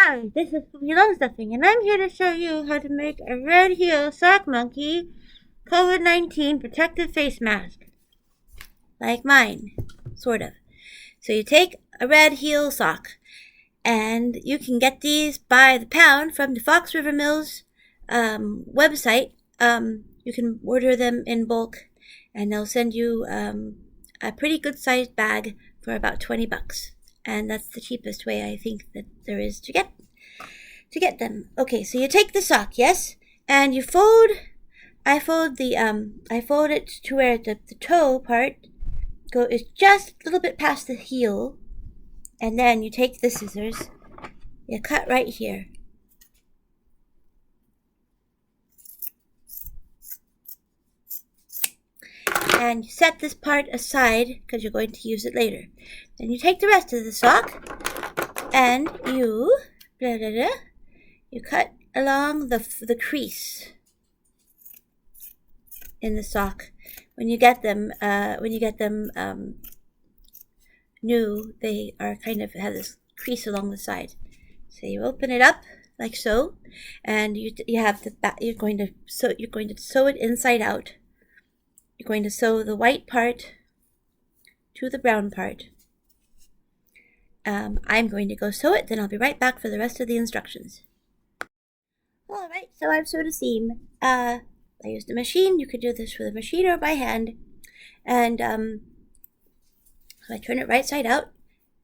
Hi, this is Poopy Longstuffing, and I'm here to show you how to make a red heel sock monkey COVID-19 protective face mask. Like mine, sort of. So you take a red heel sock, and you can get these by the pound from the Fox River Mills website. You can order them in bulk, and they'll send you a pretty good sized bag for about $20. And that's the cheapest way I think that there is to get them. Okay, so you take the sock, yes, and you fold. I fold it to where the toe part is just a little bit past the heel, and then you take the scissors. You cut right here. And you set this part aside because you're going to use it later. Then you take the rest of the sock and you cut along the crease in the sock. When you get them new, they are kind of have this crease along the side. So you open it up like so, and you have the back. You're going to sew it inside out. You're going to sew the white part to the brown part. I'm going to go sew it, then I'll be right back for the rest of the instructions. Alright, so I've sewed a seam. I used a machine. You could do this with a machine or by hand. And so I turn it right side out.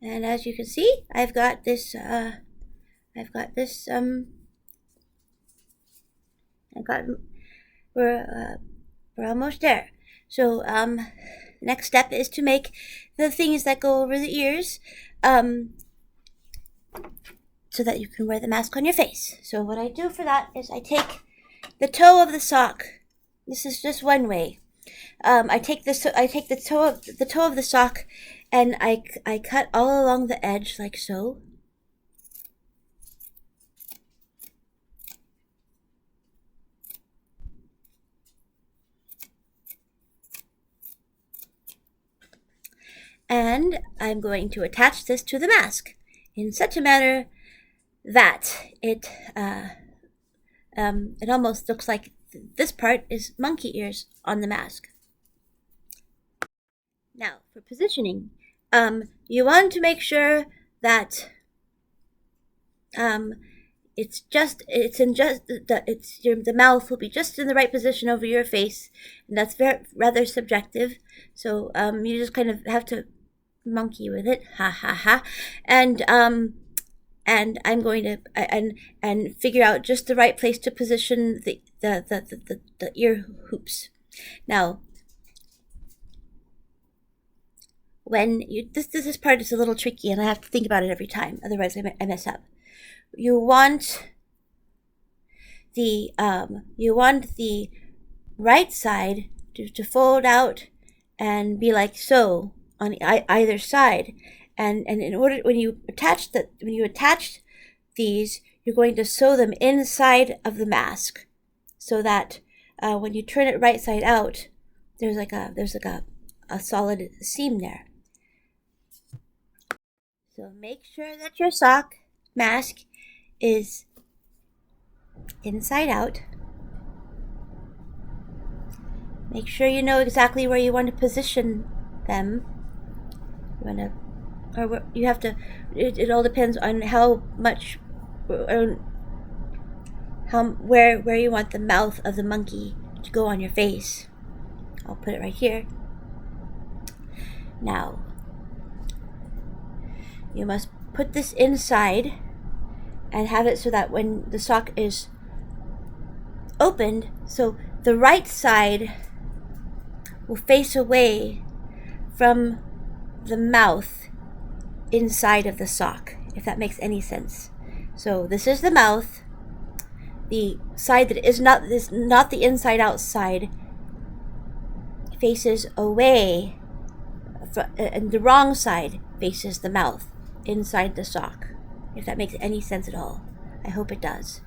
And as you can see, I've got this, we're almost there. So, next step is to make the things that go over the ears, so that you can wear the mask on your face. So what I do for that is I take the toe of the sock. This is just one way. I take the toe of the sock, and I cut all along the edge like so. And I'm going to attach this to the mask in such a manner that it almost looks like this part is monkey ears on the mask. Now, for positioning, you want to make sure that the mouth will be just in the right position over your face, and that's rather subjective. So you just kind of have to monkey with it, ha ha ha, and I'm going to and figure out just the right place to position the ear hoops. Now, when this part is a little tricky, and I have to think about it every time, otherwise I mess up. You want the right side to fold out and be like so on either side, and in order when you attach these, you're going to sew them inside of the mask, so that when you turn it right side out, there's like a solid seam there. So make sure that your sock mask is inside out. Make sure you know exactly where you want to position them. It all depends on how much, where you want the mouth of the monkey to go on your face. I'll put it right here. Now, you must put this inside and have it so that when the sock is opened, so the right side will face away from the mouth inside of the sock, if that makes any sense. So this is the mouth. The side that is not the inside out side faces away, and the wrong side faces the mouth inside the sock, if that makes any sense at all. I hope it does.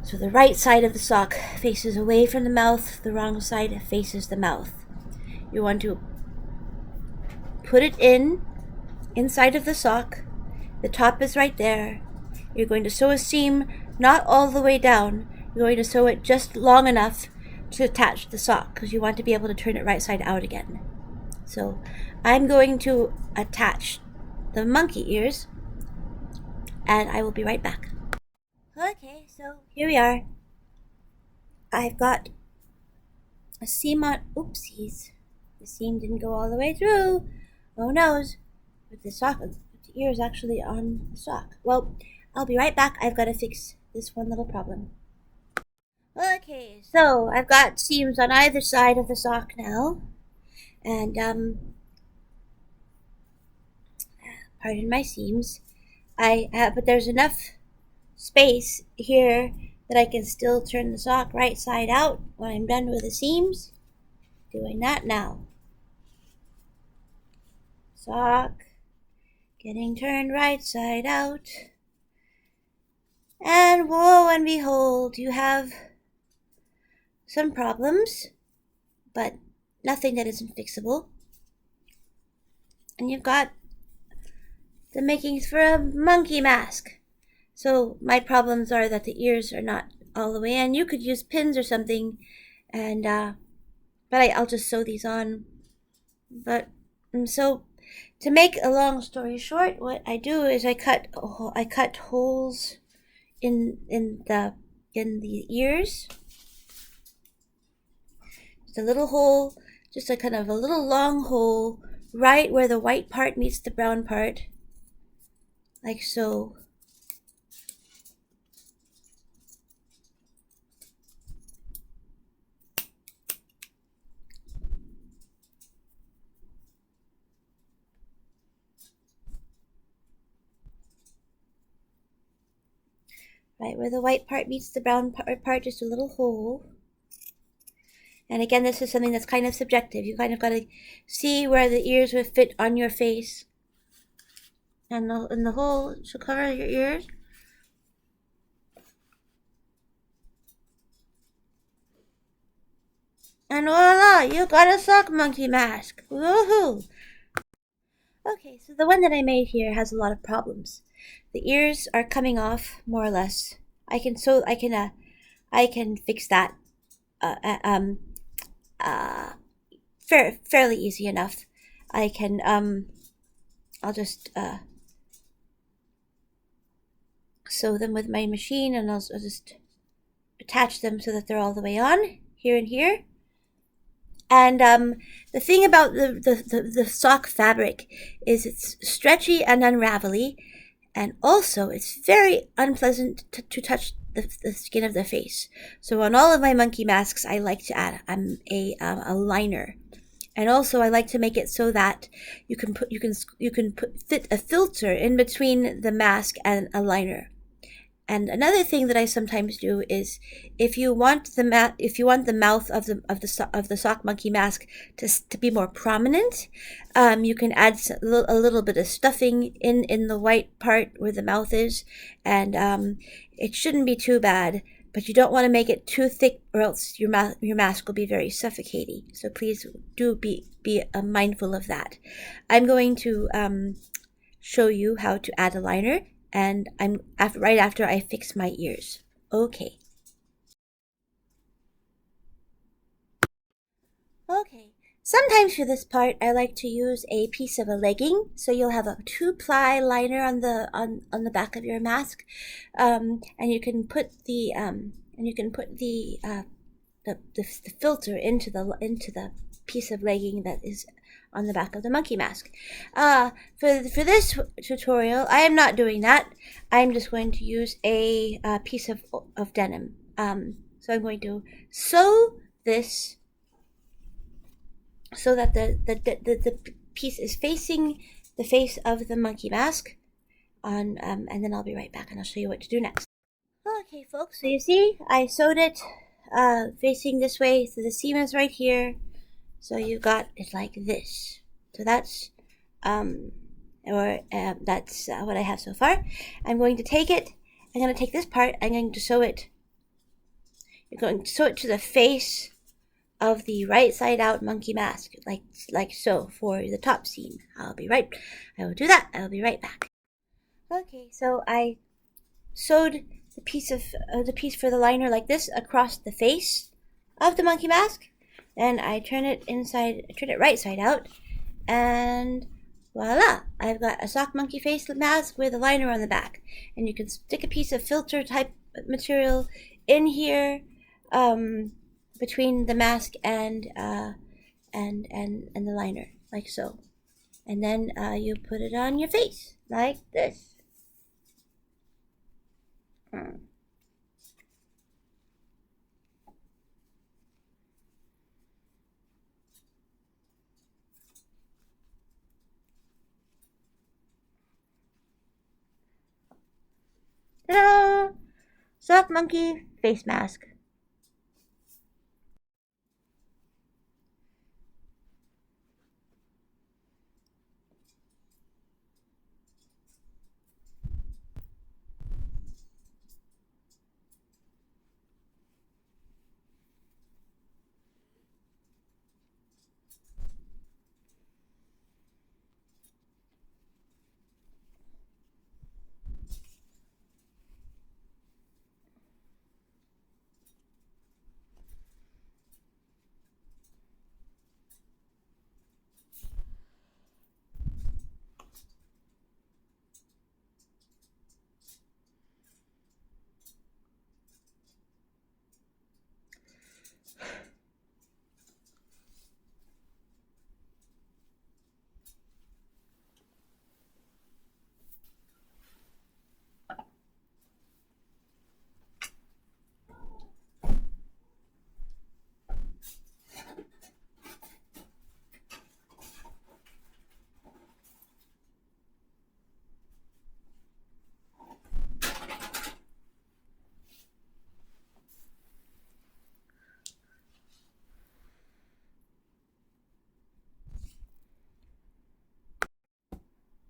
So the right side of the sock faces away from the mouth, the wrong side faces the mouth. You want to put it inside of the sock. The top is right there. You're going to sew a seam not all the way down. You're going to sew it just long enough to attach the sock because you want to be able to turn it right side out again. So I'm going to attach the monkey ears and I will be right back. Okay, so here we are. I've got a seam on. Oopsies. The seam didn't go all the way through. Oh noes. With the sock, the ear is actually on the sock. Well, I'll be right back. I've got to fix this one little problem. Okay, so I've got seams on either side of the sock now. And, pardon my seams. But there's enough space here that I can still turn the sock right side out when I'm done with the seams. Doing that now. Sock getting turned right side out. And woe and behold, you have some problems, but nothing that isn't fixable. And you've got the makings for a monkey mask. So my problems are that the ears are not all the way in. You could use pins or something, and but I'll just sew these on. But so to make a long story short, what I do is I cut holes in the ears. Just a little hole, just a kind of a little long hole right where the white part meets the brown part, like so. Right where the white part meets the brown part, just a little hole. And again, this is something that's kind of subjective. You kind of got to see where the ears would fit on your face. And the hole should cover your ears. And voila, you got a sock monkey mask. Woohoo! Okay, so the one that I made here has a lot of problems. The ears are coming off more or less. I can fix that. Fairly easy enough. I can I'll just sew them with my machine, and I'll just attach them so that they're all the way on here and here. And the thing about the sock fabric is it's stretchy and unravelly, and also it's very unpleasant to touch the skin of the face. So on all of my monkey masks, I like to add a liner, and also I like to make it so that you can fit a filter in between the mask and a liner. And another thing that I sometimes do is, if you want the mouth of the sock monkey mask to be more prominent, you can add a little bit of stuffing in the white part where the mouth is, and it shouldn't be too bad. But you don't want to make it too thick, or else your mask will be very suffocating. So please do be mindful of that. I'm going to show you how to add a liner. And right after I fix my ears. Okay. Sometimes for this part, I like to use a piece of a legging. So you'll have a 2-ply liner on the back of your mask, and you can put the filter into the piece of legging that is on the back of the monkey mask. For this tutorial, I am not doing that. I'm just going to use a piece of denim. So I'm going to sew this so that the piece is facing the face of the monkey mask on, and then I'll be right back and I'll show you what to do next. Okay, folks, so you see, I sewed it facing this way, so the seam is right here. So you got it like this. So that's that's what I have so far. I'm going to take it. I'm going to take this part. I'm going to sew it. You're going to sew it to the face of the right side out monkey mask, like so, for the top seam. I will do that. I will be right back. Okay, so I sewed the piece for the liner like this across the face of the monkey mask. Then I turn it right side out, and voila! I've got a sock monkey face mask with a liner on the back. And you can stick a piece of filter type material in here, between the mask and the liner, like so. And then you put it on your face like this. Ta-da! Sock monkey face mask.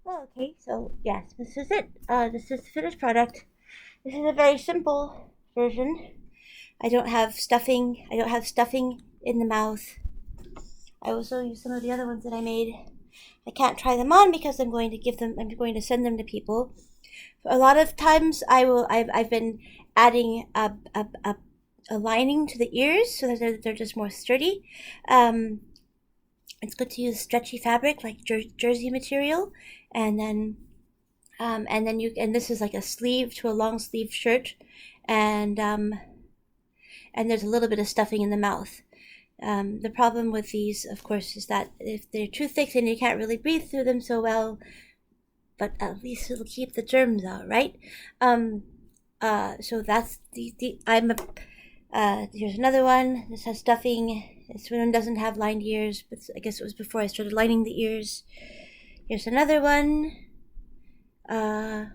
Well, okay, so yes, this is it. This is the finished product. This is a very simple version. I don't have stuffing. I don't have stuffing in the mouth. I will show you some of the other ones that I made. I can't try them on because I'm going to send them to people. A lot of times I've been adding a lining to the ears so that they're just more sturdy. It's good to use stretchy fabric like jersey material, and then this is like a sleeve to a long sleeve shirt, and there's a little bit of stuffing in the mouth. The problem with these, of course, is that if they're too thick, then you can't really breathe through them so well. But at least it'll keep the germs out, right? So that's here's another one. This has stuffing. This one doesn't have lined ears, but I guess it was before I started lining the ears. Here's another one. I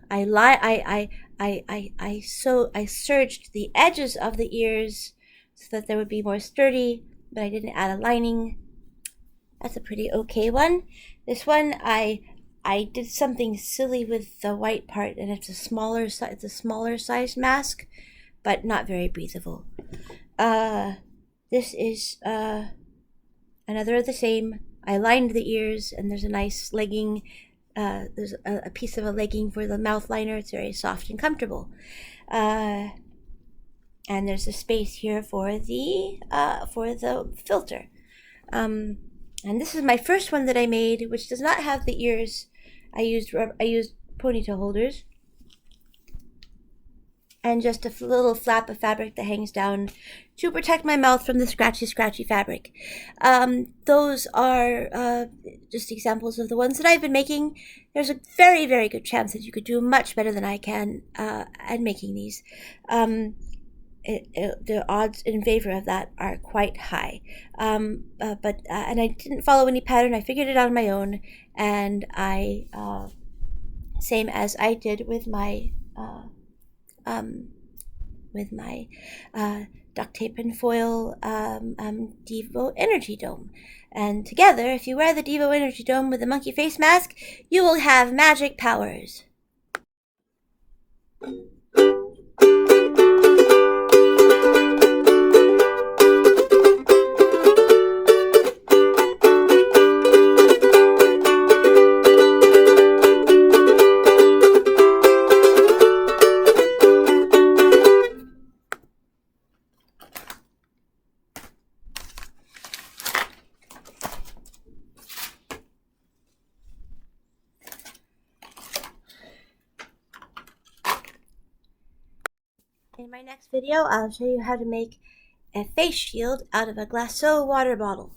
serged the edges of the ears so that they would be more sturdy, but I didn't add a lining. That's a pretty okay one. This one I did something silly with the white part, and it's a smaller size mask, but not very breathable. This is another of the same. I lined the ears, and there's a nice legging. There's a piece of a legging for the mouth liner. It's very soft and comfortable. And there's a space here for the filter. And this is my first one that I made, which does not have the ears. I used ponytail holders and just a little flap of fabric that hangs down to protect my mouth from the scratchy fabric. Those are just examples of the ones that I've been making. There's a very, very good chance that you could do much better than I can at making these. The odds in favor of that are quite high. And I didn't follow any pattern. I figured it out on my own, and I same as I did with my duct tape and foil Devo Energy Dome. And together, if you wear the Devo Energy Dome with the monkey face mask, you will have magic powers. In my next video, I'll show you how to make a face shield out of a Glaceau water bottle.